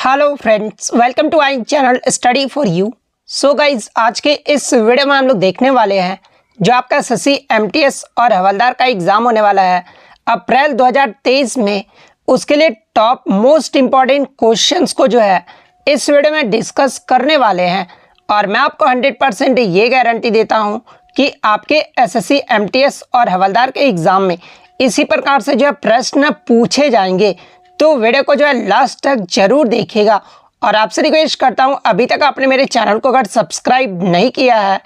Hello friends, welcome to our channel study for you. So guys, आज के इस video में हम लोग देखने वाले हैं जो आपका एसएससी एमटीएस और हवलदार का एग्ज़ाम होने वाला है अप्रैल 2023 में। उसके लिए टॉप मोस्ट इम्पॉर्टेंट क्वेश्चंस को जो है इस वीडियो में डिस्कस करने वाले हैं। और मैं आपको 100% ये गारंटी देता हूँ कि आपके एसएससी एमटीएस और हवलदार के एग्ज़ाम में इसी प्रकार से जो है प्रश्न पूछे जाएंगे। तो वीडियो को जो है लास्ट तक जरूर देखिएगा। और आपसे रिक्वेस्ट करता हूं, अभी तक आपने मेरे चैनल को अगर सब्सक्राइब नहीं किया है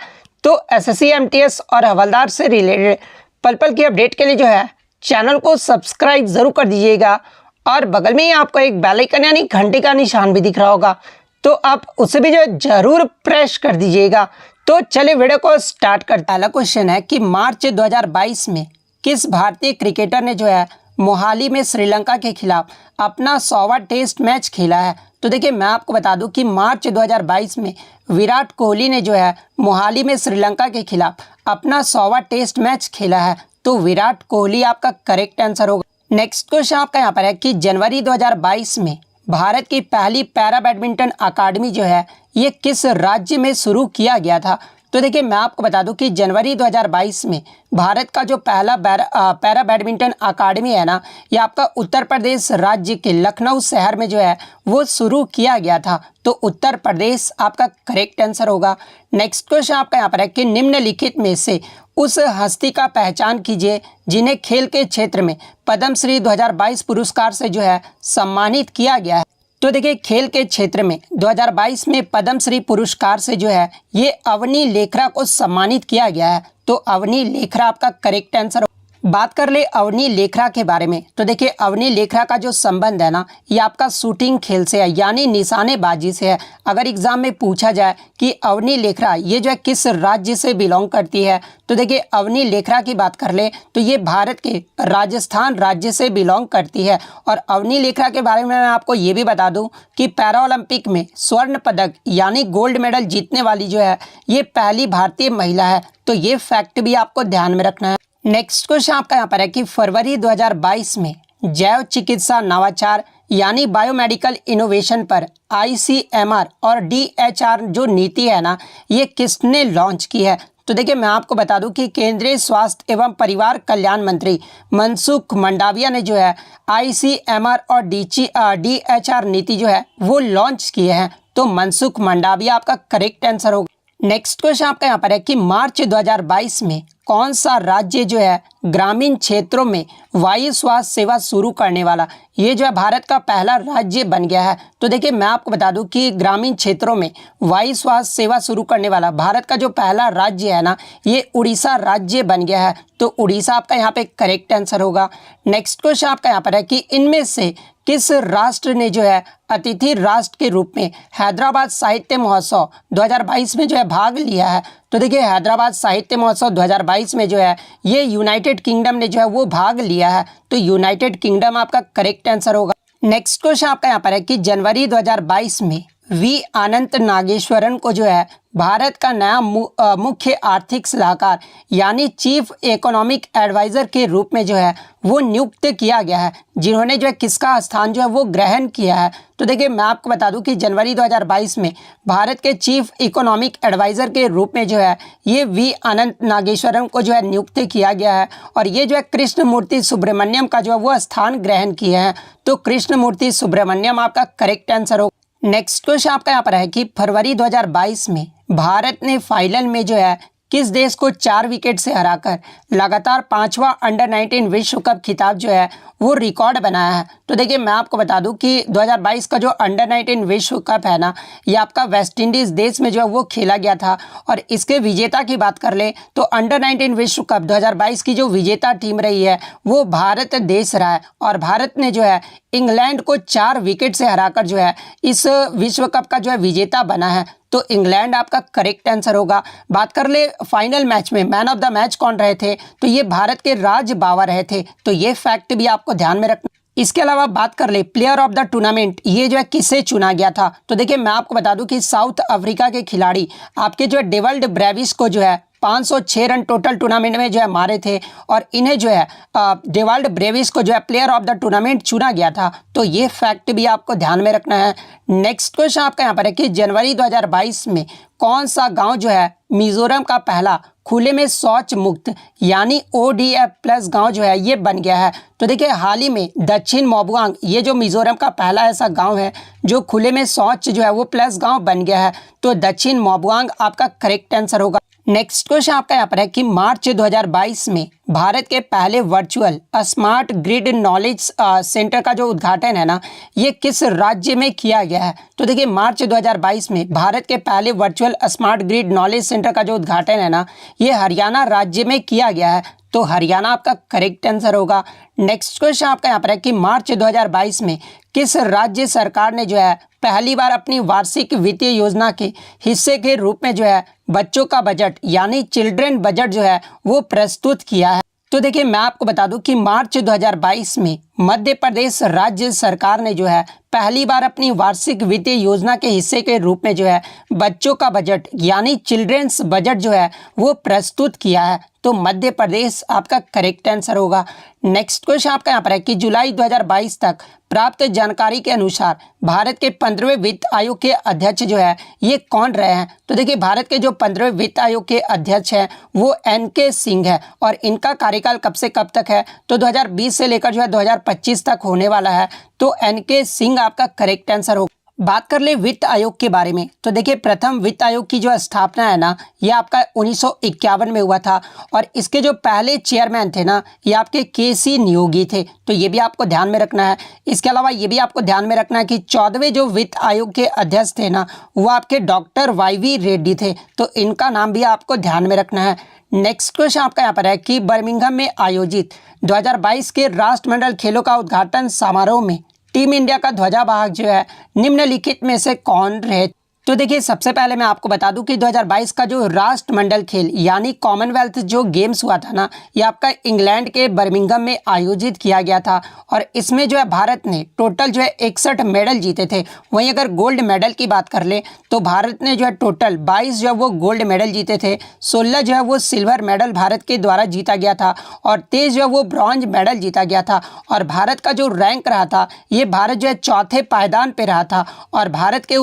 तो एसएससी एमटीएस और हवलदार से रिलेटेड पल पल की अपडेट के लिए जो है चैनल को सब्सक्राइब ज़रूर कर दीजिएगा। और बगल में ही आपको एक बेल आइकन यानी घंटे का निशान भी दिख रहा होगा, तो आप उसे भी जो है ज़रूर प्रेस कर दीजिएगा। तो चलिए वीडियो को स्टार्ट करते हैं। पहला क्वेश्चन है कि मार्च 2022 में किस भारतीय क्रिकेटर ने जो है मोहाली में श्रीलंका के खिलाफ अपना 100वां टेस्ट मैच खेला है? तो देखिए, मैं आपको बता दूं कि मार्च 2022 में विराट कोहली ने जो है मोहाली में श्रीलंका के खिलाफ अपना 100वां टेस्ट मैच खेला है। तो विराट कोहली आपका करेक्ट आंसर होगा। नेक्स्ट क्वेश्चन आपका यहाँ पर है कि जनवरी 2022 में भारत की पहली पैरा बैडमिंटन अकादमी जो है ये किस राज्य में शुरू किया गया था? तो देखिए, मैं आपको बता दूं कि जनवरी 2022 में भारत का जो पहला पैरा बैडमिंटन अकादमी है ना, ये आपका उत्तर प्रदेश राज्य के लखनऊ शहर में जो है वो शुरू किया गया था। तो उत्तर प्रदेश आपका करेक्ट आंसर होगा। नेक्स्ट क्वेश्चन आपका यहाँ पर है कि निम्नलिखित में से उस हस्ती का पहचान कीजिए जिन्हें खेल के क्षेत्र में पद्मश्री 2022 पुरस्कार से जो है सम्मानित किया गया है। तो देखिए, खेल के क्षेत्र में 2022 में पद्मश्री पुरस्कार से जो है ये अवनी लेखरा को सम्मानित किया गया है। तो अवनी लेखरा आपका करेक्ट आंसर। बात कर ले अवनी लेखरा के बारे में, तो देखिए अवनी लेखरा का जो संबंध है ना, ये आपका शूटिंग खेल से है यानी निशानेबाजी से है। अगर एग्जाम में पूछा जाए कि अवनी लेखरा ये जो है किस राज्य से बिलोंग करती है, तो देखिए अवनी लेखरा की बात कर ले तो ये भारत के राजस्थान राज्य से बिलोंग करती है। और अवनी लेखरा के बारे में मैं आपको ये भी बता दूं कि पैरा ओलंपिक में स्वर्ण पदक यानी गोल्ड मेडल जीतने वाली जो है ये पहली भारतीय महिला है। तो ये फैक्ट भी आपको ध्यान में रखना है। नेक्स्ट क्वेश्चन आपका यहाँ पर है कि फरवरी 2022 में जैव चिकित्सा नवाचार यानी बायोमेडिकल इनोवेशन पर आईसीएमआर और डीएचआर जो नीति है ना, ये किसने लॉन्च की है? तो देखिए, मैं आपको बता दूं कि केंद्रीय स्वास्थ्य एवं परिवार कल्याण मंत्री मनसुख मंडाविया ने जो है आईसीएमआर और डीएचआर नीति जो है वो लॉन्च किए हैं। तो मनसुख मंडाविया आपका करेक्ट आंसर होगा। नेक्स्ट क्वेश्चन आपका यहाँ पर है कि मार्च 2022 में कौन सा राज्य जो है ग्रामीण क्षेत्रों में वायु स्वास्थ्य सेवा शुरू करने वाला ये जो है भारत का पहला राज्य बन गया है? तो देखिए, मैं आपको बता दूं कि ग्रामीण क्षेत्रों में वायु स्वास्थ्य सेवा शुरू करने वाला भारत का जो पहला राज्य है ना, ये उड़ीसा राज्य बन गया है। तो उड़ीसा आपका यहाँ पे करेक्ट आंसर होगा। नेक्स्ट क्वेश्चन आपका यहाँ पर है कि इनमें से किस राष्ट्र ने जो है अतिथि राष्ट्र के रूप में हैदराबाद साहित्य महोत्सव 2022 में जो है भाग लिया है? तो देखिए, हैदराबाद साहित्य महोत्सव 2022 में जो है ये यूनाइटेड किंगडम ने जो है वो भाग लिया है। तो यूनाइटेड किंगडम आपका करेक्ट आंसर होगा। नेक्स्ट क्वेश्चन आपका यहाँ पर है कि जनवरी 2022 में वी अनंत नागेश्वरन को जो है भारत का नया मुख्य आर्थिक सलाहकार यानी चीफ इकोनॉमिक एडवाइजर के रूप में जो है वो नियुक्त किया गया है, जिन्होंने जो है किसका स्थान जो है वो ग्रहण किया है? तो देखिए, मैं आपको बता दूं कि जनवरी 2022 में भारत के चीफ इकोनॉमिक एडवाइजर के रूप में जो है ये वी अनंत नागेश्वरन को जो है नियुक्त किया गया है। और ये जो है कृष्णमूर्ति सुब्रमण्यम का जो है वो स्थान ग्रहण किए हैं। तो कृष्णमूर्ति सुब्रमण्यम आपका करेक्ट आंसर होगा। नेक्स्ट क्वेश्चन आपका यहाँ पर है कि फरवरी 2022 में भारत ने फाइनल में जो है किस देश को 4 विकेट से हराकर लगातार 5वां अंडर-19 विश्व कप खिताब जो है वो रिकॉर्ड बनाया है? तो देखिए, मैं आपको बता दूं कि 2022 का जो अंडर-19 विश्व कप है ना, ये आपका वेस्ट इंडीज़ देश में जो है वो खेला गया था। और इसके विजेता की बात कर ले तो अंडर-19 विश्व कप 2022 की जो विजेता टीम रही है वो भारत देश रहा है। और भारत ने जो है इंग्लैंड को 4 विकेट से हराकर जो है इस विश्व कप का जो है विजेता बना है। तो इंग्लैंड आपका करेक्ट आंसर होगा। बात कर ले फाइनल मैच में मैन ऑफ द मैच कौन रहे थे? तो ये भारत के राज बावा रहे थे। तो ये फैक्ट भी आपको ध्यान में रखना। इसके अलावा बात कर ले प्लेयर ऑफ द टूर्नामेंट, ये जो है किसे चुना गया था। तो देखिए मैं आपको बता दूं कि साउथ अफ्रीका के खिलाड़ी आपके जो है डेवल्ड ब्रेविस को जो है 506 रन टोटल टूर्नामेंट में जो है मारे थे और इन्हें जो है डेवाल्ड ब्रेविस को जो है प्लेयर ऑफ द टूर्नामेंट चुना गया था। तो ये फैक्ट भी आपको ध्यान में रखना है। नेक्स्ट क्वेश्चन आपका यहाँ पर है कि जनवरी 2022 में कौन सा गांव जो है मिजोरम का पहला खुले में शौच मुक्त यानी ODF प्लस गांव जो है ये बन गया है। तो देखिए हाल ही में दक्षिण मोबुआंग ये जो मिजोरम का पहला ऐसा गांव है जो खुले में शौच जो है वो प्लस गांव बन गया है। तो दक्षिण मोबुआंग आपका करेक्ट आंसर होगा। नेक्स्ट क्वेश्चन आपका यहाँ पर है कि मार्च 2022 में भारत के पहले virtual smart grid knowledge centre का जो उद्घाटन है ना ये किस राज्य में किया गया है। तो देखिए मार्च 2022 में भारत के पहले virtual smart grid knowledge centre का जो उद्घाटन है ना ये हरियाणा राज्य में किया गया है। तो हरियाणा आपका करेक्ट आंसर होगा। नेक्स्ट क्वेश्चन आपका यहाँ पर है कि मार्च 2022 में किस राज्य सरकार ने जो है पहली बार अपनी वार्षिक वित्तीय योजना के हिस्से के रूप में जो है बच्चों का बजट यानी चिल्ड्रन बजट जो है वो प्रस्तुत किया है। तो देखिए मैं आपको बता दूं कि मार्च 2022 में मध्य प्रदेश राज्य सरकार ने जो है पहली बार अपनी वार्षिक वित्तीय योजना के हिस्से के रूप में जो है बच्चों का बजट यानी चिल्ड्रंस बजट जो है वो प्रस्तुत किया है। तो मध्य प्रदेश आपका करेक्ट आंसर होगा। नेक्स्ट क्वेश्चन आपका यहाँ पर है कि जुलाई 2022 तक प्राप्त जानकारी के अनुसार भारत के 15वें वित्त आयोग के अध्यक्ष जो है ये कौन रहे हैं। तो देखिए भारत के जो 15वें वित्त आयोग के अध्यक्ष हैं वो NK सिंह है और इनका कार्यकाल कब से कब तक है तो 2020 से लेकर जो है 2025 तक होने वाला है। तो NK सिंह आपका करेक्ट आंसर होगा। बात कर ले वित्त आयोग के बारे में तो देखिए प्रथम वित्त आयोग की जो स्थापना है ना ये आपका 1951 में हुआ था और इसके जो पहले चेयरमैन थे ना ये आपके KC नियोगी थे। तो ये भी आपको ध्यान में रखना है। इसके अलावा ये भी आपको ध्यान में रखना है कि 14वें जो वित्त आयोग के अध्यक्ष थे ना वो आपके डॉक्टर YV रेड्डी थे। तो इनका नाम भी आपको ध्यान में रखना है। नेक्स्ट क्वेश्चन आपका यहाँ पर है कि बर्मिंघम में आयोजित 2022 के राष्ट्रमंडल खेलों का उद्घाटन समारोह में टीम इंडिया का ध्वजावाहक जो है निम्नलिखित में से कौन रहे। तो देखिए सबसे पहले मैं आपको बता दूं कि 2022 का जो राष्ट्रमंडल खेल यानी कॉमनवेल्थ जो गेम्स हुआ था ना ये आपका इंग्लैंड के बर्मिंघम में आयोजित किया गया था और इसमें जो है भारत ने टोटल जो है 61 मेडल जीते थे। वहीं अगर गोल्ड मेडल की बात कर ले तो भारत ने जो है टोटल 22 जो है वो गोल्ड मेडल जीते थे, 16 जो है वो सिल्वर मेडल भारत के द्वारा जीता गया था और 23 जो है वो ब्रॉन्ज मेडल जीता गया था। और भारत का जो रैंक रहा था ये भारत जो है चौथे पायदान पे रहा था और भारत के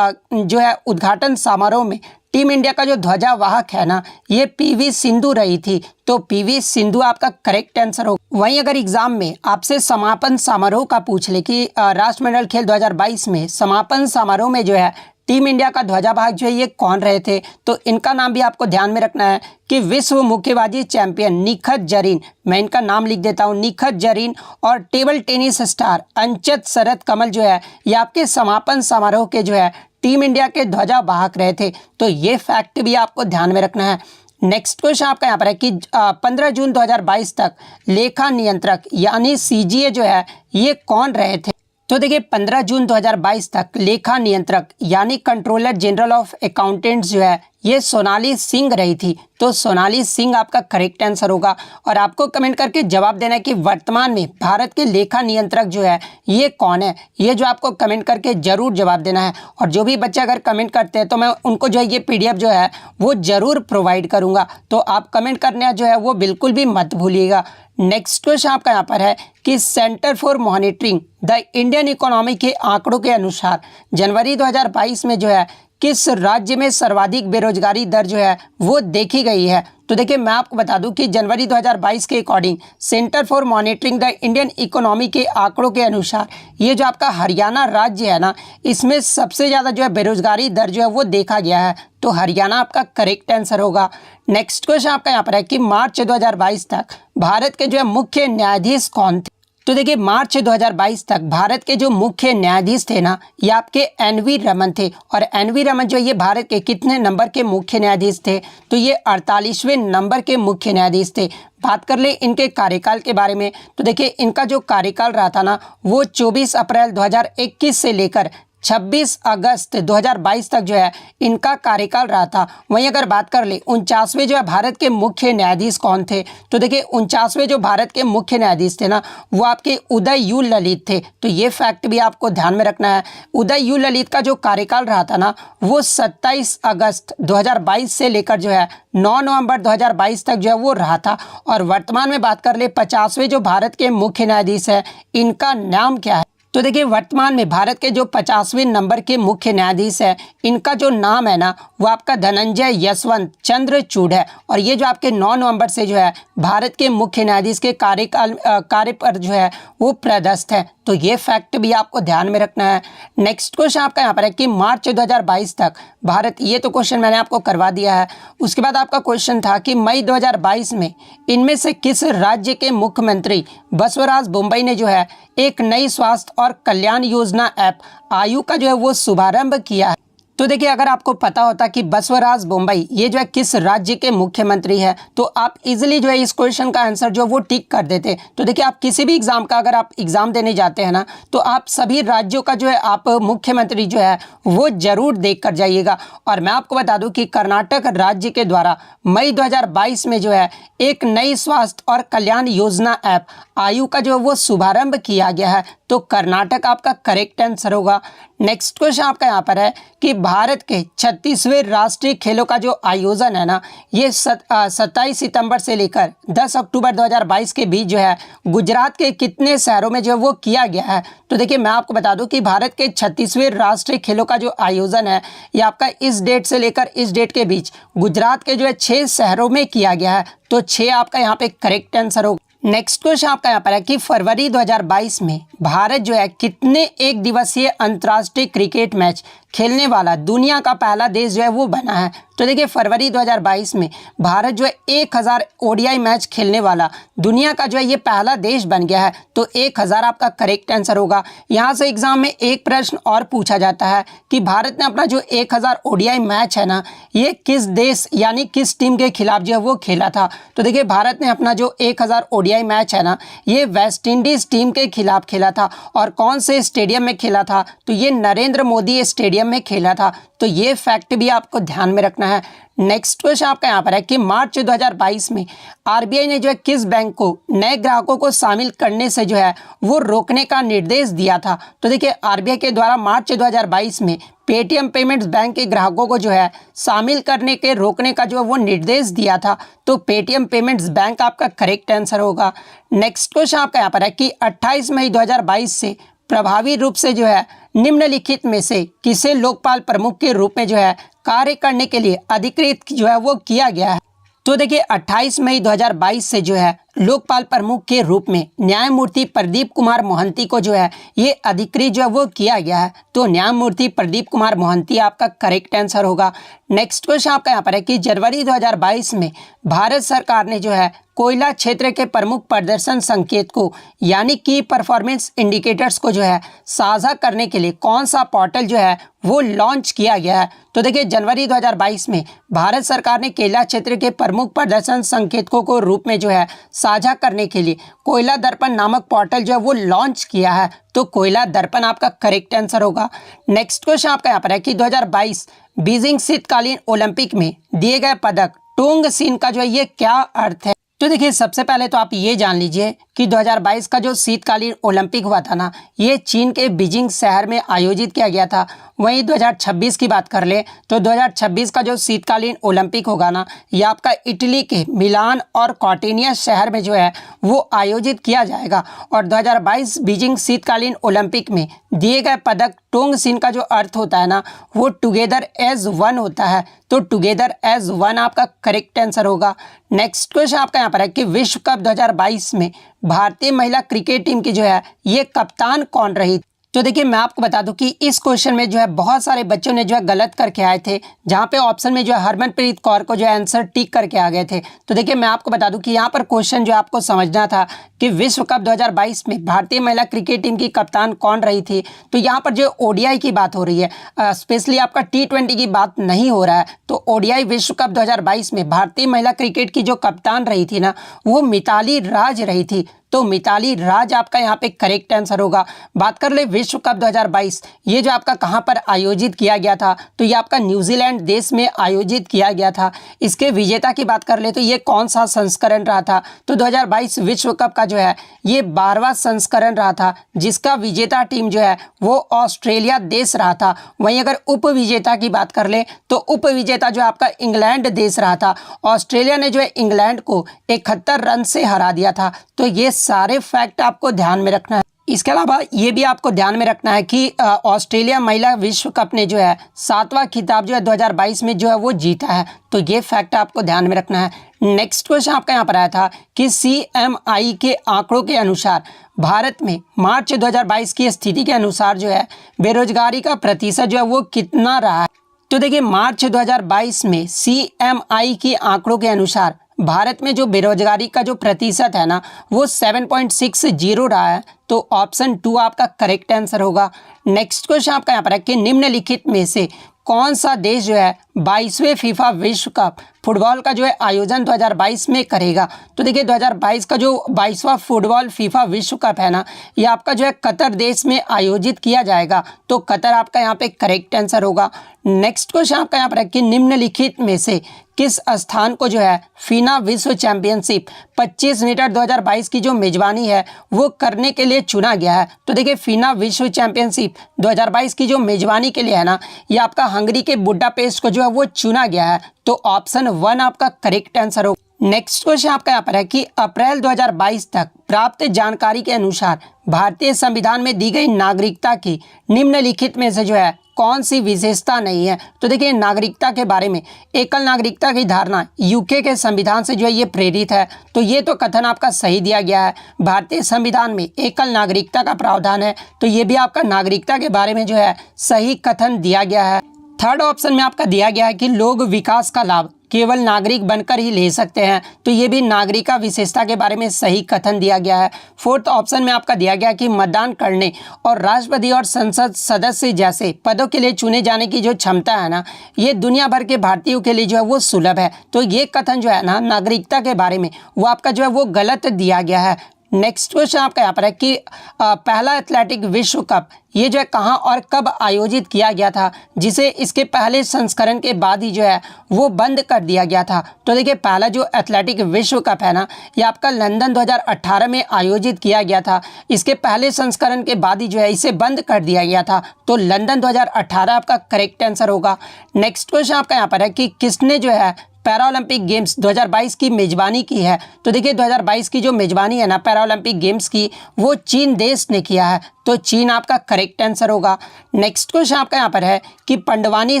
जो है उद्घाटन समारोह में टीम इंडिया का जो ध्वजावाहक है ना ये PV सिंधु रही थी। तो PV सिंधु आपका करेक्ट आंसर हो। वहीं अगर एग्जाम में आपसे समापन समारोह का पूछ ले कि राष्ट्रमंडल खेल 2022 में समापन समारोह में जो है टीम इंडिया का ध्वजावाहक जो है ये कौन रहे थे तो इनका नाम भी आपको ध्यान में रखना है कि विश्व मुक्केबाजी चैंपियन निखत जरीन, मैं इनका नाम लिख देता हूँ, निखत जरीन और table tennis star अंचत Sharath Kamal जो है ये आपके समापन समारोह के जो है टीम इंडिया के ध्वजावाहक रहे थे। तो ये फैक्ट भी आपको ध्यान में रखना है। नेक्स्ट क्वेश्चन आपका यहाँ पर है कि 15 जून 2022 तक लेखा नियंत्रक यानी CGA जो है ये कौन रहे थे। तो देखिए 15 जून 2022 तक लेखा नियंत्रक यानी कंट्रोलर जनरल ऑफ अकाउंटेंट्स जो है ये सोनाली सिंह रही थी। तो सोनाली सिंह आपका करेक्ट आंसर होगा और आपको कमेंट करके जवाब देना है कि वर्तमान में भारत के लेखा नियंत्रक जो है ये कौन है। ये जो आपको कमेंट करके जरूर जवाब देना है और जो भी बच्चे अगर कमेंट करते हैं तो मैं उनको जो है ये PDF जो है वो जरूर प्रोवाइड करूँगा। तो आप कमेंट करना जो है वो बिल्कुल भी मत भूलिएगा। नेक्स्ट क्वेश्चन आपका यहाँ पर है कि centre for monitoring the Indian economy के आंकड़ों के अनुसार जनवरी 2022 में जो है किस राज्य में सर्वाधिक बेरोजगारी दर जो है वो देखी गई है। तो देखिए मैं आपको बता दूं कि जनवरी 2022 के according centre for monitoring the Indian economy के आंकड़ों के अनुसार ये जो आपका हरियाणा राज्य है ना इसमें सबसे ज़्यादा जो है बेरोजगारी दर जो है वो देखा गया है। तो हरियाणा आपका करेक्ट आंसर होगा। नेक्स्ट क्वेश्चन आपका यहाँ पर है कि मार्च 2022 तक भारत के जो है मुख्य न्यायाधीश कौन थे। तो देखिए मार्च 2022 तक भारत के जो मुख्य न्यायाधीश थे ना ये आपके NV रमन थे और NV रमन जो ये भारत के कितने नंबर के मुख्य न्यायाधीश थे तो ये 48वें नंबर के मुख्य न्यायाधीश थे। बात कर ले इनके कार्यकाल के बारे में तो देखिए इनका जो कार्यकाल रहा था ना वो 24 अप्रैल 2021 से लेकर 26 अगस्त 2022 तक जो है इनका कार्यकाल रहा था। वहीं अगर बात कर ले 49वें जो है भारत के मुख्य न्यायाधीश कौन थे, तो देखिए 49वें जो भारत के मुख्य न्यायाधीश थे ना, वो आपके उदय यू ललित थे। तो ये फैक्ट भी आपको ध्यान में रखना है। उदय यू ललित का जो कार्यकाल रहा था ना, वो 27 अगस्त 2022 से लेकर जो है 9 नवंबर 2022 तक जो है वो रहा था। और वर्तमान में बात कर ले 50वें जो भारत के मुख्य न्यायाधीश है, इनका नाम क्या है, तो देखिए वर्तमान में भारत के जो 50वें नंबर के मुख्य न्यायाधीश है, इनका जो नाम है ना, वो आपका धनंजय यशवंत चंद्रचूड़ है। और ये जो आपके 9 नवंबर से जो है भारत के मुख्य न्यायाधीश के कार्य पर जो है वो पदस्थ है। तो ये फैक्ट भी आपको ध्यान में रखना है। नेक्स्ट क्वेश्चन आपका यहाँ पर है कि मार्च 2022 तक भारत, ये तो क्वेश्चन मैंने आपको करवा दिया है। उसके बाद आपका क्वेश्चन था कि मई 2022 में इनमें से किस राज्य के मुख्यमंत्री बसवराज बोम्मई ने जो है एक नई स्वास्थ्य और कल्याण योजना ऐप आयु का जो है वो शुभारंभ किया है। तो देखिए अगर आपको पता होता कि बसवराज बोम्मई ये जो है किस राज्य के मुख्यमंत्री है, तो आप इजीली जो है इस क्वेश्चन का आंसर जो वो टिक कर देते। तो देखिए आप किसी भी एग्जाम का अगर आप एग्जाम देने जाते हैं ना, तो आप सभी राज्यों का जो है आप मुख्यमंत्री जो है वो जरूर देख कर जाइएगा। और मैं आपको बता दूं कि कर्नाटक राज्य के द्वारा मई 2022 में जो है एक नई स्वास्थ्य और कल्याण योजना ऐप आयु का जो है वो शुभारंभ किया गया है। तो कर्नाटक आपका करेक्ट आंसर होगा। नेक्स्ट क्वेश्चन आपका यहाँ पर है कि भारत के 36वें राष्ट्रीय खेलों का जो आयोजन है ना, ये 27 सितंबर से लेकर 10 अक्टूबर 2022 के बीच जो है गुजरात के कितने शहरों में जो है वो किया गया है। तो देखिए मैं आपको बता दूं कि भारत के 36वें राष्ट्रीय खेलों का जो आयोजन है, ये आपका इस डेट से लेकर इस डेट के बीच गुजरात के जो है 6 शहरों में किया गया है। तो 6 आपका यहाँ पे करेक्ट आंसर होगा। नेक्स्ट क्वेश्चन आपका यहाँ पर है कि फरवरी 2022 में भारत जो है कितने एक दिवसीय अंतर्राष्ट्रीय क्रिकेट मैच खेलने वाला दुनिया का पहला देश जो है वो बना है। तो देखिए फरवरी 2022 में भारत जो है 1000 ओडीआई मैच खेलने वाला दुनिया का जो है ये पहला देश बन गया है। तो 1000 आपका करेक्ट आंसर होगा। यहाँ से एग्जाम में एक प्रश्न और पूछा जाता है कि भारत ने अपना जो 1000 ओडीआई मैच है ना, ये किस देश यानी किस टीम के खिलाफ जो है वो खेला था। तो देखिए भारत ने अपना जो 1000 ओडीआई मैच है ना, ये वेस्ट इंडीज टीम के खिलाफ खेला था। और कौन से स्टेडियम में खेला था, तो ये नरेंद्र मोदी स्टेडियम में खेला था। तो ये फैक्ट भी आपको ध्यान में रखना है। नेक्स्ट क्वेश्चन आपका यहाँ पर है कि मार्च 2022 में आरबीआई ने जो है किस बैंक को नए ग्राहकों को शामिल करने से जो है वो रोकने का निर्देश दिया था। तो देखिए आरबीआई के द्वारा मार्च 2022 में पेटीएम पेमेंट्स बैंक के ग्राहकों को जो है शामिल करने के रोकने का जो है वो निर्देश दिया था। तो पेटीएम पेमेंट्स बैंक आपका करेक्ट आंसर होगा। नेक्स्ट क्वेश्चन आपका यहाँ पर है कि 28 मई 2022 से प्रभावी रूप से जो है निम्नलिखित में से किसे लोकपाल प्रमुख के रूप में जो है कार्य करने के लिए अधिकृत जो है वो किया गया है। तो देखिए 28 मई 2022 से जो है लोकपाल प्रमुख के रूप में न्यायमूर्ति प्रदीप कुमार मोहंती को जो है ये अधिकृत जो है वो किया गया है। तो न्यायमूर्ति प्रदीप कुमार मोहंती आपका करेक्ट आंसर होगा। नेक्स्ट क्वेश्चन आपका यहाँ पर है कि जनवरी 2022 में भारत सरकार ने जो है कोयला क्षेत्र के प्रमुख प्रदर्शन संकेत को यानी की परफॉर्मेंस इंडिकेटर्स को जो है साझा करने के लिए कौन सा पोर्टल जो है वो लॉन्च किया गया है। तो देखिए जनवरी 2022 में भारत सरकार ने कोयला क्षेत्र के प्रमुख प्रदर्शन संकेतकों को रूप में जो है साझा करने के लिए कोयला दर्पण नामक पोर्टल जो है वो लॉन्च किया है। तो कोयला दर्पण आपका करेक्ट आंसर होगा। नेक्स्ट क्वेश्चन आपका यहाँ पर है कि 2022 बीजिंग शीतकालीन ओलंपिक में दिए गए पदक टोंग सीन का जो है ये क्या अर्थ है। तो देखिए सबसे पहले तो आप ये जान लीजिए कि 2022 का जो शीतकालीन ओलंपिक हुआ था ना, ये चीन के बीजिंग शहर में आयोजित किया गया था। वहीं 2026 की बात कर ले तो 2026 का जो शीतकालीन ओलंपिक होगा ना, ये आपका इटली के मिलान और कॉर्टिनिया शहर में जो है वो आयोजित किया जाएगा। और 2022 बीजिंग शीतकालीन ओलंपिक में दिए गए पदक टोंग सीन का जो अर्थ होता है ना, वो टुगेदर एज वन होता है। तो टुगेदर एज वन आपका करेक्ट आंसर होगा। नेक्स्ट क्वेश्चन आपका यहाँ पर है कि विश्व कप 2022 में भारतीय महिला क्रिकेट टीम की जो है ये कप्तान कौन रही। तो देखिए मैं आपको बता दूं कि इस क्वेश्चन में जो है बहुत सारे बच्चों ने जो है गलत करके आए थे, जहां पे ऑप्शन में जो है हरमनप्रीत कौर को जो है आंसर टिक करके आ गए थे। तो देखिए मैं आपको बता दूं कि यहाँ पर क्वेश्चन जो आपको समझना था कि विश्व कप 2022 में भारतीय महिला क्रिकेट टीम की कप्तान कौन रही थी। तो यहाँ पर जो ओडीआई की बात हो रही है, स्पेशली आपका T20 की बात नहीं हो रहा है। तो ओडीआई विश्व कप 2022 में भारतीय महिला क्रिकेट की जो कप्तान रही थी ना, वो मिताली राज रही थी। तो मिताली राज आपका यहाँ पे करेक्ट आंसर होगा। बात कर ले विश्व कप 2022, ये जो आपका कहाँ पर आयोजित किया गया था, तो ये आपका न्यूजीलैंड देश में आयोजित किया गया था। इसके विजेता की बात कर ले तो ये कौन सा संस्करण रहा था, तो 2022 विश्व कप का जो है ये 12वां संस्करण रहा था, जिसका विजेता टीम जो है वो ऑस्ट्रेलिया देश रहा था। वहीं अगर उप विजेता की बात कर ले तो उप विजेता जो आपका इंग्लैंड देश रहा था। ऑस्ट्रेलिया ने जो है इंग्लैंड को 71 रन से हरा दिया था। तो ये सारे फैक्ट आपको ध्यान में रखना है। इसके अलावा ये भी आपको ध्यान में रखना है कि ऑस्ट्रेलिया महिला विश्व कप ने जो है 7वां खिताब जो है 2022 में जो है वो जीता है। तो ये फैक्ट आपको ध्यान में रखना है। नेक्स्ट क्वेश्चन आपका यहाँ पर आया था कि CMI के आंकड़ों के अनुसार भारत में मार्च 2022 की स्थिति के अनुसार जो है बेरोजगारी का प्रतिशत जो है वो कितना रहा है। तो देखिए मार्च 2022 में CMI के आंकड़ों के अनुसार भारत में जो बेरोजगारी का जो प्रतिशत है ना वो 7.60 रहा है। तो ऑप्शन 2 आपका करेक्ट आंसर होगा। नेक्स्ट क्वेश्चन आपका यहाँ पर है कि निम्नलिखित में से कौन सा देश जो है 22वें फीफा विश्व कप फुटबॉल का जो है आयोजन 2022 में करेगा। तो देखिए 2022 का जो 22वां फुटबॉल फीफा विश्व कप है ना, ये आपका जो है कतर देश में आयोजित किया जाएगा। तो कतर आपका यहाँ पे करेक्ट आंसर होगा। नेक्स्ट क्वेश्चन आपका यहाँ पर है कि निम्नलिखित में से किस स्थान को जो है फीना विश्व चैंपियनशिप 25 मीटर 2022 की जो मेजबानी है वो करने के लिए चुना गया है। तो देखिए फीना विश्व चैंपियनशिप 2022 की जो मेजबानी के लिए है ना, ये आपका हंगरी के बुडापेस्ट को जो है वो चुना गया है। तो ऑप्शन 1 आपका करेक्ट आंसर होगा। नेक्स्ट क्वेश्चन आपका यहाँ पर है कि अप्रैल 2022 तक प्राप्त जानकारी के अनुसार भारतीय संविधान में दी गई नागरिकता की निम्नलिखित में से जो है कौन सी विशेषता नहीं है। तो देखिए नागरिकता के बारे में एकल नागरिकता की धारणा यूके के संविधान से जो है ये प्रेरित है। तो ये तो कथन आपका सही दिया गया है। भारतीय संविधान में एकल नागरिकता का प्रावधान है। तो ये भी आपका नागरिकता के बारे में जो है सही कथन दिया गया है। थर्ड ऑप्शन में आपका दिया गया है कि लोग विकास का लाभ केवल नागरिक बनकर ही ले सकते हैं। तो ये भी नागरिका विशेषता के बारे में सही कथन दिया गया है। फोर्थ ऑप्शन में आपका दिया गया कि मतदान करने और राष्ट्रपति और संसद सदस्य जैसे पदों के लिए चुने जाने की जो क्षमता है ना, ये दुनिया भर के भारतीयों के लिए जो है वो सुलभ है। तो ये कथन जो है ना नागरिकता के बारे में वो आपका जो है वो गलत दिया गया है। नेक्स्ट क्वेश्चन आपका यहाँ पर है कि पहला एथलेटिक विश्व कप ये जो है कहाँ और कब आयोजित किया गया था, जिसे इसके पहले संस्करण के बाद ही जो है वो बंद कर दिया गया था। तो देखिए पहला जो एथलेटिक विश्व कप है ना, ये आपका लंदन 2018 में आयोजित किया गया था। इसके पहले संस्करण के बाद ही जो है इसे बंद कर दिया गया था। तो लंदन 2018 आपका करेक्ट आंसर होगा। नेक्स्ट क्वेश्चन आपका यहाँ पर है कि किसने जो है पैरालंपिक गेम्स 2022 की मेजबानी की है। तो देखिए 2022 की जो मेजबानी है ना पैरालंपिक गेम्स की, वो चीन देश ने किया है। तो चीन आपका करेक्ट आंसर होगा। नेक्स्ट क्वेश्चन आपका यहाँ पर है कि पंडवानी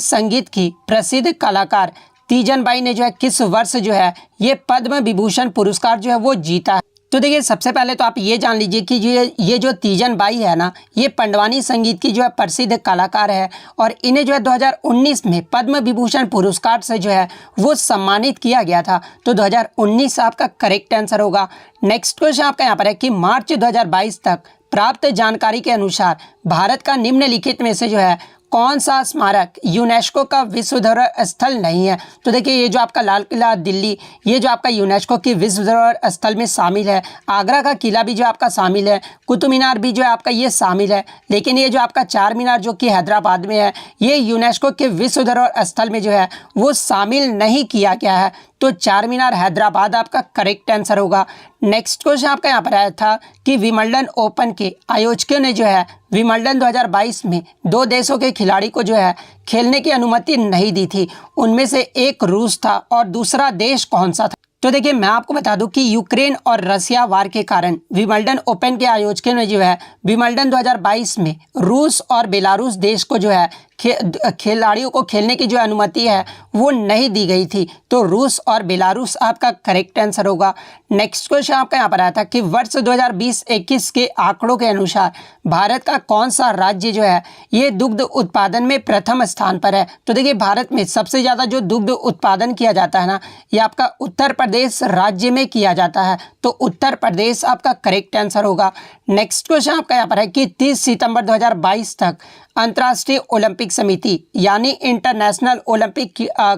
संगीत की प्रसिद्ध कलाकार तीजन बाई ने जो है किस वर्ष जो है ये पद्म विभूषण पुरस्कार जो है वो जीता है। तो देखिए सबसे पहले तो आप ये जान लीजिए कि ये जो तीजन बाई है ना, ये पंडवानी संगीत की जो है प्रसिद्ध कलाकार है और इन्हें जो है 2019 में पद्म विभूषण पुरस्कार से जो है वो सम्मानित किया गया था। तो 2019 आपका करेक्ट आंसर होगा। नेक्स्ट क्वेश्चन आपका यहाँ पर है कि मार्च 2022 तक प्राप्त जानकारी के अनुसार भारत का निम्नलिखित में से जो है कौन सा स्मारक यूनेस्को का विश्व धरोहर स्थल नहीं है। तो देखिए ये जो आपका लाल किला दिल्ली, ये जो आपका यूनेस्को की विश्व धरोहर स्थल में शामिल है। आगरा का किला भी जो आपका शामिल है। कुतुब मीनार भी जो है आपका ये शामिल है। लेकिन ये जो आपका चार मीनार जो कि हैदराबाद में है, ये यूनेस्को के विश्व धरोहर स्थल में जो है वो शामिल नहीं किया गया है। तो चार मीनार हैदराबाद आपका करेक्ट आंसर होगा। नेक्स्ट क्वेश्चन आपका यहाँ पर आया था कि विंबलडन ओपन के आयोजकों ने जो है विंबलडन 2022 में 2 देशों के खिलाड़ी को जो है खेलने की अनुमति नहीं दी थी। उनमें से एक रूस था और दूसरा देश कौन सा था। तो देखिए मैं आपको बता दूं कि यूक्रेन और रसिया वार के कारण विंबलडन ओपन के आयोजकों ने जो है विंबलडन 2022 में रूस और बेलारूस देश को जो है खिलाड़ियों को खेलने की जो अनुमति है वो नहीं दी गई थी। तो रूस और बेलारूस आपका करेक्ट आंसर होगा। नेक्स्ट क्वेश्चन आपका यहाँ पर आया था कि वर्ष 2020-21 के आंकड़ों के अनुसार भारत का कौन सा राज्य जो है ये दुग्ध उत्पादन में प्रथम स्थान पर है। तो देखिए भारत में सबसे ज़्यादा जो दुग्ध उत्पादन किया जाता है ना, ये आपका उत्तर प्रदेश राज्य में किया जाता है। तो उत्तर प्रदेश आपका करेक्ट आंसर होगा। नेक्स्ट क्वेश्चन आपका यहाँ पर है कि 30 सितंबर 2022 तक अंतर्राष्ट्रीय ओलंपिक समिति यानी इंटरनेशनल ओलंपिक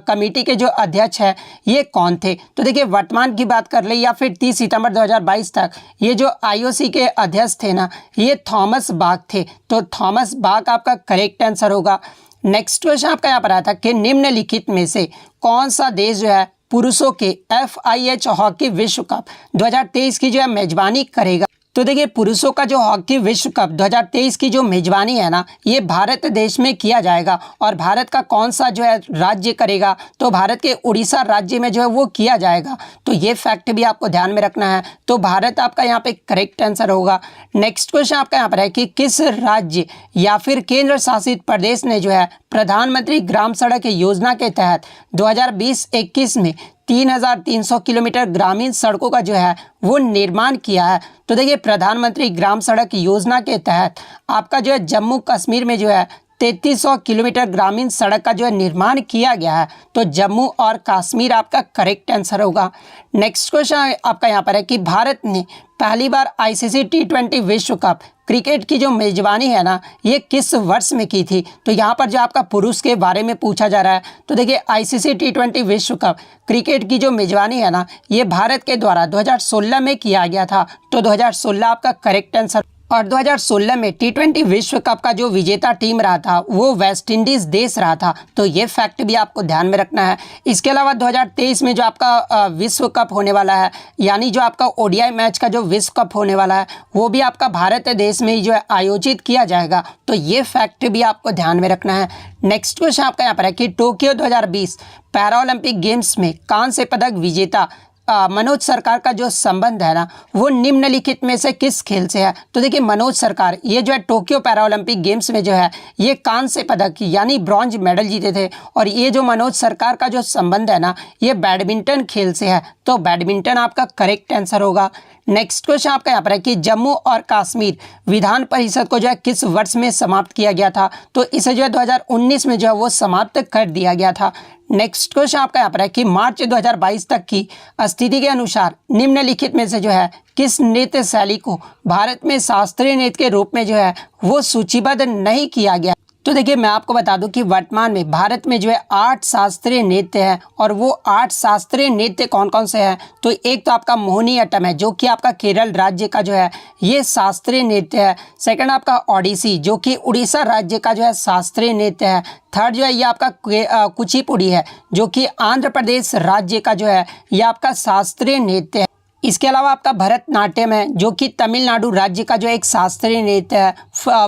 कमेटी के जो अध्यक्ष है ये कौन थे? तो देखिए वर्तमान की बात कर ले या फिर 30 सितंबर 2022 तक ये जो आईओसी के अध्यक्ष थे ना ये थॉमस बाक थे। तो थॉमस बाक आपका करेक्ट आंसर होगा। नेक्स्ट क्वेश्चन आपका यहाँ पर आया था कि निम्नलिखित में से कौन सा देश जो है पुरुषों के FIH हॉकी विश्व कप 2023 की जो है मेजबानी करेगा? तो देखिए पुरुषों का जो हॉकी विश्व कप 2023 की जो मेजबानी है ना ये भारत देश में किया जाएगा। और भारत का कौन सा जो है राज्य करेगा? तो भारत के उड़ीसा राज्य में जो है वो किया जाएगा। तो ये फैक्ट भी आपको ध्यान में रखना है। तो भारत आपका यहाँ पे करेक्ट आंसर होगा। नेक्स्ट क्वेश्चन आपका यहाँ पर है कि किस राज्य या फिर केंद्र शासित प्रदेश ने जो है प्रधानमंत्री ग्राम सड़क योजना के तहत 2020-21 में 3300 किलोमीटर ग्रामीण सड़कों का जो है वो निर्माण किया है? तो देखिए प्रधानमंत्री ग्राम सड़क योजना के तहत आपका जो है जम्मू कश्मीर में जो है 3300 किलोमीटर ग्रामीण सड़क का जो है निर्माण किया गया है। तो जम्मू और कश्मीर आपका करेक्ट आंसर होगा। नेक्स्ट क्वेश्चन आपका यहाँ पर है कि भारत ने पहली बार ICC T20 विश्व कप क्रिकेट की जो मेजबानी है ना ये किस वर्ष में की थी? तो यहाँ पर जो आपका पुरुष के बारे में पूछा जा रहा है। तो देखिए ICC T20 विश्व कप क्रिकेट की जो मेजबानी है ना ये भारत के द्वारा 2016 में किया गया था। तो 2016 आपका करेक्ट आंसर। और 2016 में T20 विश्व कप का जो विजेता टीम रहा था वो वेस्ट इंडीज़ देश रहा था। तो ये फैक्ट भी आपको ध्यान में रखना है। इसके अलावा 2023 में जो आपका विश्व कप होने वाला है यानी जो आपका ODI मैच का जो विश्व कप होने वाला है वो भी आपका भारत देश में ही जो है आयोजित किया जाएगा। तो ये फैक्ट भी आपको ध्यान में रखना है। नेक्स्ट क्वेश्चन आपका यहाँ पर है कि टोक्यो 2020 पैरालंपिक गेम्स में कांस्य पदक विजेता मनोज सरकार का जो संबंध है ना वो निम्नलिखित में से किस खेल से है? तो देखिए मनोज सरकार ये जो है टोक्यो पैरालंपिक गेम्स में जो है ये कांस्य पदक यानी ब्रॉन्ज मेडल जीते थे। और ये जो मनोज सरकार का जो संबंध है ना ये बैडमिंटन खेल से है। तो बैडमिंटन आपका करेक्ट आंसर होगा। नेक्स्ट क्वेश्चन आपका यहाँ पर है कि जम्मू और कश्मीर विधान परिषद को जो है किस वर्ष में समाप्त किया गया था? तो इसे जो है 2019 में जो है वो समाप्त कर दिया गया था। नेक्स्ट क्वेश्चन आपका यहाँ पर है कि मार्च 2022 तक की स्थिति के अनुसार निम्नलिखित में से जो है किस नृत्य शैली को भारत में शास्त्रीय नृत्य के रूप में जो है वो सूचीबद्ध नहीं किया गया? तो देखिए मैं आपको बता दूं कि वर्तमान में भारत में जो है 8 शास्त्रीय नृत्य है। और वो 8 शास्त्रीय नृत्य कौन कौन से हैं? तो एक तो आपका मोहिनीअट्टम है जो कि आपका केरल राज्य का जो है ये शास्त्रीय नृत्य है। सेकंड आपका ओडिसी जो कि उड़ीसा राज्य का जो है शास्त्रीय नृत्य है। थर्ड जो है ये आपका कुचिपुड़ी है जो कि आंध्र प्रदेश राज्य का जो है ये आपका शास्त्रीय नृत्य है। इसके अलावा आपका भरतनाट्यम है जो कि तमिलनाडु राज्य का जो एक शास्त्रीय नृत्य है।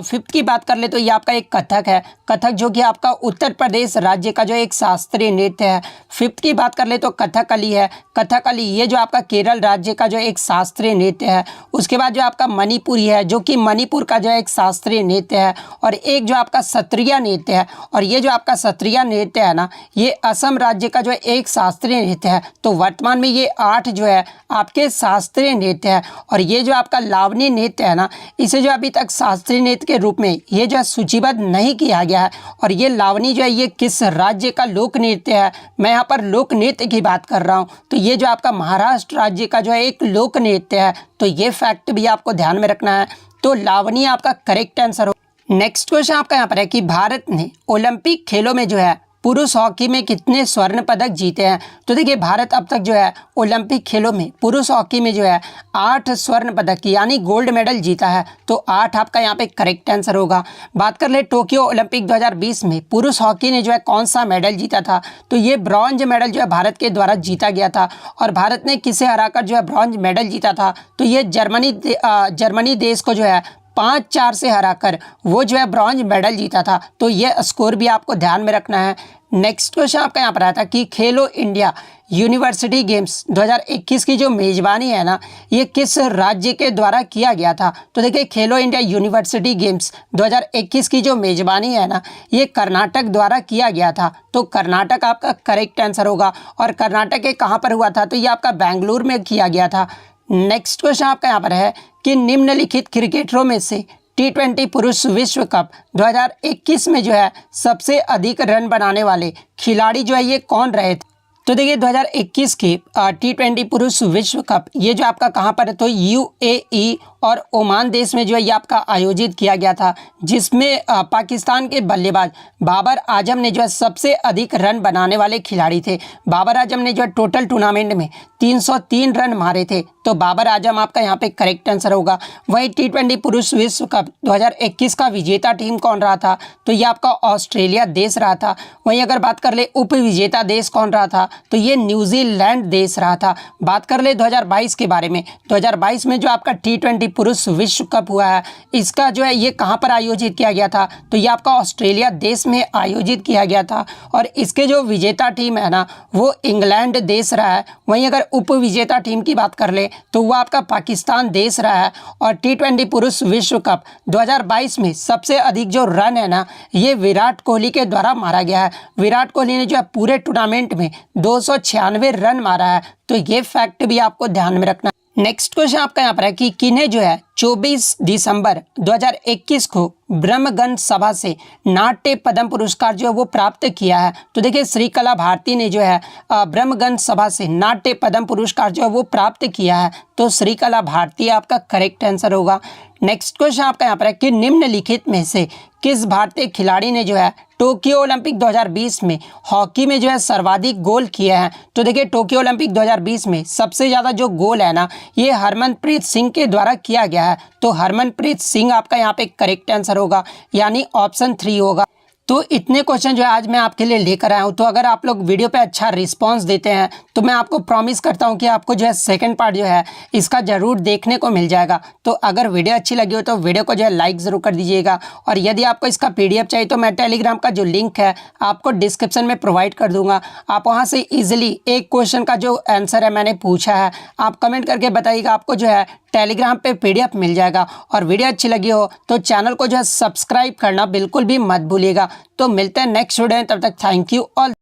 फिफ्थ की बात कर ले तो ये आपका एक कथक है। कथक जो कि आपका उत्तर प्रदेश राज्य का जो एक शास्त्रीय नृत्य है। फिफ्थ की बात कर ले तो कथकली है। कथकली ये जो आपका केरल राज्य का जो एक शास्त्रीय नृत्य है। उसके बाद जो आपका मणिपुरी है जो कि मणिपुर का जो एक शास्त्रीय नृत्य है। और एक जो आपका सत्रिया नृत्य है। और ये जो आपका सत्रिया नृत्य है ना ये असम राज्य का जो एक शास्त्रीय नृत्य है। तो वर्तमान में ये 8 जो है आपके शास्त्रीय नृत्य है। और ये जो आपका लावनी नृत्य है ना इसे जो अभी तक शास्त्रीय नृत्य के रूप में ये जो है सूचीबद्ध नहीं किया गया है। और ये लावनी जो है ये किस राज्य का लोक नृत्य है? मैं यहाँ पर लोक नृत्य की बात कर रहा हूँ। तो ये जो आपका महाराष्ट्र राज्य का जो है एक लोक नृत्य है। तो ये फैक्ट भी आपको ध्यान में रखना है। तो लावनी आपका करेक्ट आंसर हो। नेक्स्ट क्वेश्चन आपका यहाँ पर है कि भारत ने ओलंपिक खेलों में जो है पुरुष हॉकी में कितने स्वर्ण पदक जीते हैं? तो देखिए भारत अब तक जो है ओलंपिक खेलों में पुरुष हॉकी में जो है 8 स्वर्ण पदक यानी गोल्ड मेडल जीता है। तो 8 आपका यहाँ पे करेक्ट आंसर होगा। बात कर ले टोक्यो ओलंपिक 2020 में पुरुष हॉकी ने जो है कौन सा मेडल जीता था? तो ये ब्रॉन्ज मेडल जो है भारत के द्वारा जीता गया था। और भारत ने किसे हराकर जो है ब्रॉन्ज मेडल जीता था? तो ये जर्मनी देश को जो है 5-4 से हराकर वो जो है ब्रॉन्ज मेडल जीता था। तो ये स्कोर भी आपको ध्यान में रखना है। नेक्स्ट क्वेश्चन आपका यहाँ पर आया था कि खेलो इंडिया यूनिवर्सिटी गेम्स 2021 की जो मेजबानी है ना ये किस राज्य के द्वारा किया गया था? तो देखिए खेलो इंडिया यूनिवर्सिटी गेम्स 2021 की जो मेजबानी है ना ये कर्नाटक द्वारा किया गया था। तो कर्नाटक आपका करेक्ट आंसर होगा। और कर्नाटक के कहाँ पर हुआ था? तो ये आपका बेंगलुरु में किया गया था। नेक्स्ट क्वेश्चन आपका यहाँ पर है कि निम्नलिखित क्रिकेटरों में से T20 पुरुष विश्व कप 2021 में जो है सबसे अधिक रन बनाने वाले खिलाड़ी जो है ये कौन रहे थे? तो देखिए 2021 के T20 पुरुष विश्व कप ये जो आपका कहाँ पर है? तो UAE और ओमान देश में जो है ये आपका आयोजित किया गया था, जिसमें पाकिस्तान के बल्लेबाज बाबर आजम ने जो है सबसे अधिक रन बनाने वाले खिलाड़ी थे। बाबर आजम ने जो है टोटल टूर्नामेंट में 303 रन मारे थे, तो बाबर आजम आपका यहाँ पे करेक्ट आंसर होगा। वही T20 पुरुष विश्व कप 2021 का विजेता टीम कौन रहा था, तो ये आपका ऑस्ट्रेलिया देश रहा था। वहीं अगर बात कर ले उप विजेता देश कौन रहा था, तो ये न्यूजीलैंड देश रहा था। बात कर ले 2022 के बारे में, 2022 में जो आपका T20 पुरुष विश्व कप हुआ है, इसका जो है ये कहाँ पर आयोजित किया गया था, तो ये आपका ऑस्ट्रेलिया देश में आयोजित किया गया था और इसके जो विजेता टीम है ना वो इंग्लैंड देश रहा है। वहीं अगर उप विजेता टीम की बात कर ले तो वह आपका पाकिस्तान देश रहा है। और T20 पुरुष विश्व कप 2022 में सबसे अधिक जो रन है ना ये विराट कोहली के द्वारा मारा गया है। विराट कोहली ने जो है पूरे टूर्नामेंट में 296 रन मारा है, तो ये फैक्ट भी आपको ध्यान में रखना। नेक्स्ट क्वेश्चन आपका यहाँ पर है कि किन्हें जो है 24 दिसंबर 2021 को ब्रह्मगन सभा से नाट्य पद्म पुरस्कार जो है वो प्राप्त किया है। तो देखिए श्रीकला भारती ने जो है ब्रह्मगन सभा से नाट्य पद्म पुरस्कार जो है वो प्राप्त किया है, तो श्रीकला भारती आपका करेक्ट आंसर होगा। नेक्स्ट क्वेश्चन आपका यहाँ पर है कि निम्नलिखित में से किस भारतीय खिलाड़ी ने जो है टोक्यो ओलंपिक 2020 में हॉकी में जो है सर्वाधिक गोल किए हैं। तो देखिए टोक्यो ओलंपिक 2020 में सबसे ज़्यादा जो गोल है ना ये हरमनप्रीत सिंह के द्वारा किया गया है, तो हरमनप्रीत सिंह आपका यहाँ पे करेक्ट आंसर होगा, यानी ऑप्शन 3 होगा। तो इतने क्वेश्चन जो है आज मैं आपके लिए लेकर आया हूँ। तो अगर आप लोग वीडियो पे अच्छा रिस्पांस देते हैं तो मैं आपको प्रॉमिस करता हूँ कि आपको जो है सेकंड पार्ट जो है इसका ज़रूर देखने को मिल जाएगा। तो अगर वीडियो अच्छी लगी हो तो वीडियो को जो है लाइक ज़रूर कर दीजिएगा, और यदि आपको इसका PDF चाहिए तो मैं टेलीग्राम का जो लिंक है आपको डिस्क्रिप्शन में प्रोवाइड कर दूँगा। आप वहाँ से ईजिली एक क्वेश्चन का जो आंसर है मैंने पूछा है आप कमेंट करके बताइएगा, आपको जो है टेलीग्राम पे PDF मिल जाएगा। और वीडियो अच्छी लगी हो तो चैनल को जो है सब्सक्राइब करना बिल्कुल भी मत भूलिएगा। तो मिलते हैं नेक्स्ट वीडियो में, तब तक थैंक यू ऑल।